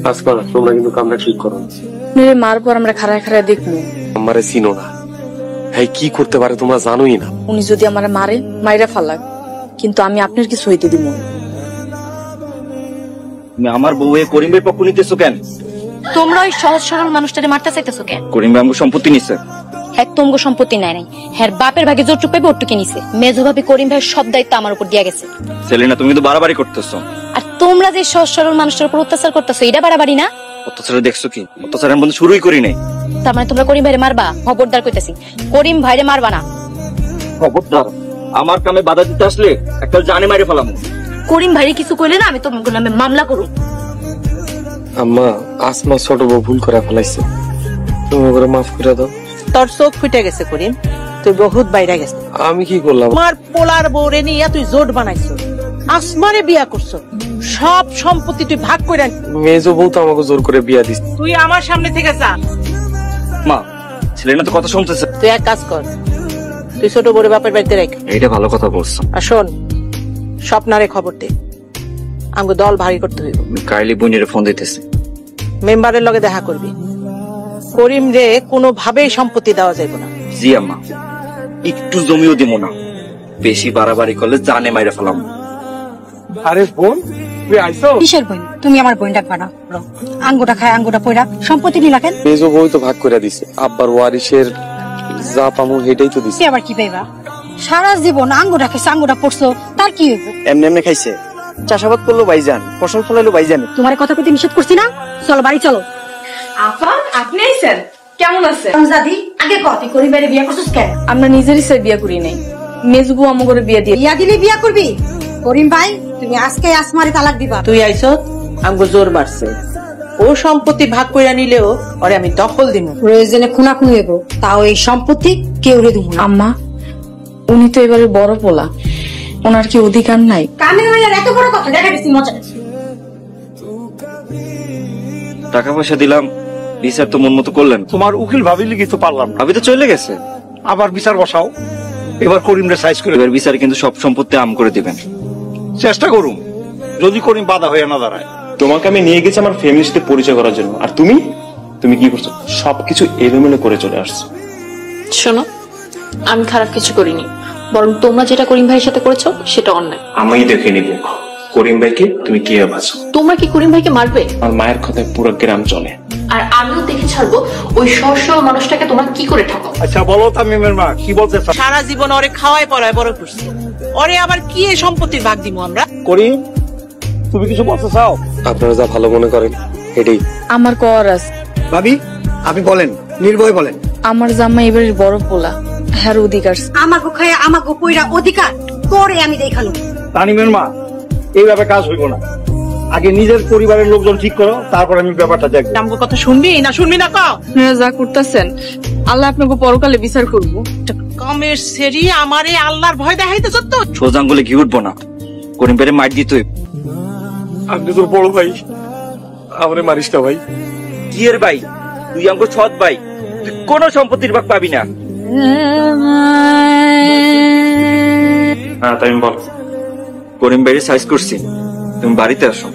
আজকে তোমরা কিন্তু কামটা ঠিক করো। মার পর আমরা খাড়ায় খাড়ায় দেখবো। আমারে চিনো না, হ্যাঁ কি করতে পারে তোমরা জানোই না। উনি যদি আমারে মারে মাইরা ফালাক, কিন্তু আমি আপনার কিছু হইতে দিব। তুমি আমার বউ হয়ে করিম ভাই পক্ষ নিতেছো কেন? তোমরা ওই সহজ সরল মানুষটারে মারতে চাইতেছো কেন? করিম ভাই আমাকে সম্পত্তি নিচ্ছে। হ্যাঁ তোমগো সম্পত্তি নাই নাই, হ্যাঁ বাপের ভাগে যতটুকু পাইবে ওটুকু নিছে। মেজো ভাবি করিম ভাইয়ের সব দায়িত্ব আমার উপর দিয়া গেছে। সেলিনা তুমি কিন্তু বাড়াবাড়ি করতেছো। আর তোমরা যে সহজ সরল মানুষটার উপর অত্যাচার করতেছো, এটা বাড়াবাড়ি না? অত্যাচার দেখছো কি? অত্যাচার আমি বন্ধু শুরুই করি নাই। তার মানে তোমরা করিম ভাইরে মারবা? খবরদার কইতাছি, করিম ভাইরে মারবা না। খবরদার, আমার কামে বাধা দিতে আসলে একটা জানে মাইরে ফেলাম। করিম ভাইরে কিছু কইলে না আমি তোমার নামে মামলা করব। আম্মা, আসমা ছোট বউ ভুল করে ফেলাইছে, তুমি ওরে মাফ করে দাও। তোর চোখ ফুটে গেছে করিম, তুই বহুত বাইরে গেছে। আমি কি করলাম? আমার পোলার বউরে নিয়ে তুই জোট বানাইছো, আসমানে বিয়া করছো, সব সম্পত্তি তুই ভাগ করে। মেজো বউ তো আমাকে জোর করে বিয়া দিচ্ছে। তুই আমার সামনে থেকে যা। মা, সেলিনা তো কথা শুনতেছে। তুই এক কাজ কর, তুই ছোট বড় বাপের বাড়িতে রেখ। এইটা ভালো কথা বলছো। আর শোন, স্বপ্নারে খবর দে, আমাকে দল ভারী করতে হইব। কাইলি বোনের ফোন দিতেছে। মেম্বারের লগে দেখা করবি। করিম রে কোনোভাবেই সম্পত্তি দেওয়া যাইব না। জি আম্মা, একটু জমিও দিব না, বেশি বাড়াবাড়ি করলে জানে মাইরে ফেলাম। আরে বোন, তুই আইছো? কিসের বোন? তুমি আমার বোন ডাকবা না। আঙ্গুটা খায় আঙ্গুটা পয়রা সম্পত্তি নিলা কেন? মেজো বউ তো ভাগ করে দিছে, আব্বার ওয়ারিশের যা পামু হেটাই তো দিছে। আবার কি পাইবা? সারা জীবন আঙ্গুটা খাইছে আঙ্গুটা পড়ছো, তার কি হইব? এমনি এমনি খাইছে, চাষাবাদ করলো ভাইজান, ফসল ফলাইলো ভাইজান। তোমার কথা কইতে নিষেধ করছি না? চলো বাড়ি চলো। আপা, আপনি আইছেন? কেমন আছেন? দাদি আগে কতি করিম ভাইরে বিয়া করছিস কেন? আমরা নিজের ইচ্ছায় বিয়া করি নাই, মেজবু আমাকে বিয়া দিয়ে। বিয়া দিলে বিয়া করবি? করিম ভাই তুমি আজকে আসমারে তালাক দিবা। তুই আইছো, আমাকে জোর মারছে। ও সম্পত্তি ভাগ করে নিলেও ওরে আমি দখল দিব। প্রয়োজনে খুনাখুনি হইব, তাও এই সম্পত্তি কেউ রে দিব না। আম্মা, উনি তো এবারে বড় পোলা, ওনার কি অধিকার নাই? কানের মাইয়ার এত বড় কথা দেখা গেছি মজা। টাকা পয়সা দিলাম, বিচার তো মন মতো করলেন। তোমার উকিল ভাবিলে কিছু পারলাম না, ভাবি তো চলে গেছে। আবার বিচার বসাও। এবার করিমরে সাইজ করে এবার বিচার কিন্তু সব সম্পত্তি আম করে দিবেন। চেষ্টা করুন, যদি করিম বাধা হয়ে না দাঁড়ায়। তোমাকে আমি নিয়ে গেছি আমার ফ্যামিলির সাথে পরিচয় করার জন্য, আর তুমি তুমি কি করছো? সবকিছু এলোমেলো করে চলে আসছো। শোনো, আমি খারাপ কিছু করিনি, বরং তোমরা যেটা করিম ভাইয়ের সাথে করেছো সেটা অন্যায়। আমি দেখে নিব করিম ভাইকে তুমি কি ভাবছো। তোমরা কি করিম ভাইকে মারবে? আমার মায়ের কথায় পুরো গ্রাম চলে, আর আমিও দেখে ছাড়বো ওই সহজ মানুষটাকে তোমরা কি করে ঠকাও। আচ্ছা বলো তামিমের মা কি বলতে চাও? সারা জীবন ওরে খাওয়াই পড়ায় বড় করছি, ওরে আবার কি এই সম্পত্তির ভাগ দিব আমরা? করিম, তুমি কিছু বলতে চাও? আপনারা যা ভালো মনে করেন এটাই। আমার কর আছে। ভাবি আপনি বলেন, নির্ভয় বলেন। আমার জামা এবারের বড় পোলা, হ্যার অধিকার। আমাকে খায় আমাকে পয়রা অধিকার করে আমি দেখানো। তানিমের মা, এইভাবে কাজ হইব না। আগে নিজের পরিবারের লোকজন ঠিক করো, তারপর আমি ব্যাপারটা দেখবো। আমাকে কথা শুনবি না শুনবি না কও? আপনারা যা করতেছেন আল্লাহ আপনাকে পরকালে বিচার করবো। কমের সেরি আমারে আল্লাহর ভয় দেখাইতেছ তো। সোজা আঙ্গুলে ঘি উঠবো না, করিম ভাইরে মার দিতে। আপনি তোর বড় ভাই, আমারে মারিস না ভাই। কি এর ভাই? তুই আমাকে সৎ ভাই, তুই কোনো সম্পত্তির ভাগ পাবি না। হ্যাঁ তাই বল। করিম ভাইরে সাইজ করছি, তুমি বাড়িতে আসো,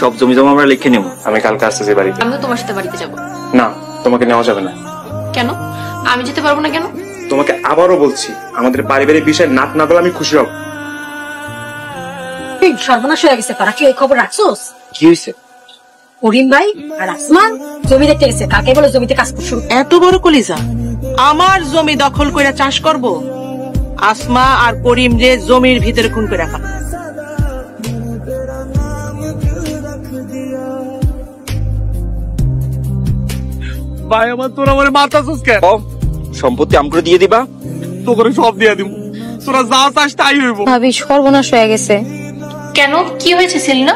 সব জমি জমা আমরা লিখে নেব। আমি কালকে আসতেছি বাড়িতে। আমিও তোমার সাথে বাড়িতে যাবো। না, তোমাকে নেওয়া যাবে না। কেন? আমি যেতে পারবো না কেন? তোমাকে আবারও বলছি, আমাদের পারিবারিক বিষয়ে নাক না বলে আমি খুশি হব। সর্বনাশ হয়ে গেছে, তারা কি ওই খবর রাখছোস? কি হয়েছে? করিম ভাই আর আসমান জমি দেখতে গেছে, কাকে বলে জমিতে কাজ করছো? এত বড় কলিজা, আমার জমি দখল করে চাষ করব? আসমা আর করিম রে জমির ভিতরে খুন করে রাখা। ভাই আমার, তোরা আমার মারতাছিস কেন? সম্পত্তি আম করে দিয়ে দিবা, তো করে সব দিয়ে দিব, তোরা যা চাস তাই হইব। ভাবি সর্বনাশ হয়ে গেছে। কেন? কি হয়েছে সেলিনা?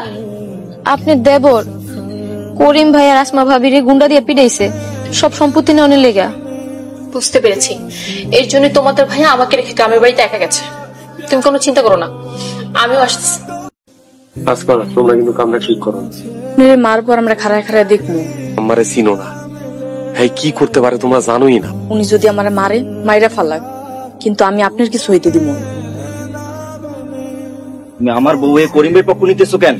আপনি দেবর করিম ভাই আর আসমা ভাবিরে গুন্ডা দিয়ে পিটাইছে সব সম্পত্তি নেওয়ার লেগা। বুঝতে পেরেছি, এর জন্য তোমাদের ভাইয়া আমাকে রেখে গ্রামের বাড়িতে একা গেছে। তুমি কোনো চিন্তা করো না, আমিও আসতেছি। আজকে তোমরা কিন্তু কামটা ঠিক করো। মার পর আমরা খাড়ায় খাড়ায় দেখবো। আমারে চিনো না, হ্যাঁ কি করতে পারে তোমরা জানোই না। উনি যদি আমারে মারে মাইরা ফালাক, কিন্তু আমি আপনার কিছু হইতে দিব। তুমি আমার বউ হয়ে করিম ভাই পক্ষ নিতেছো কেন?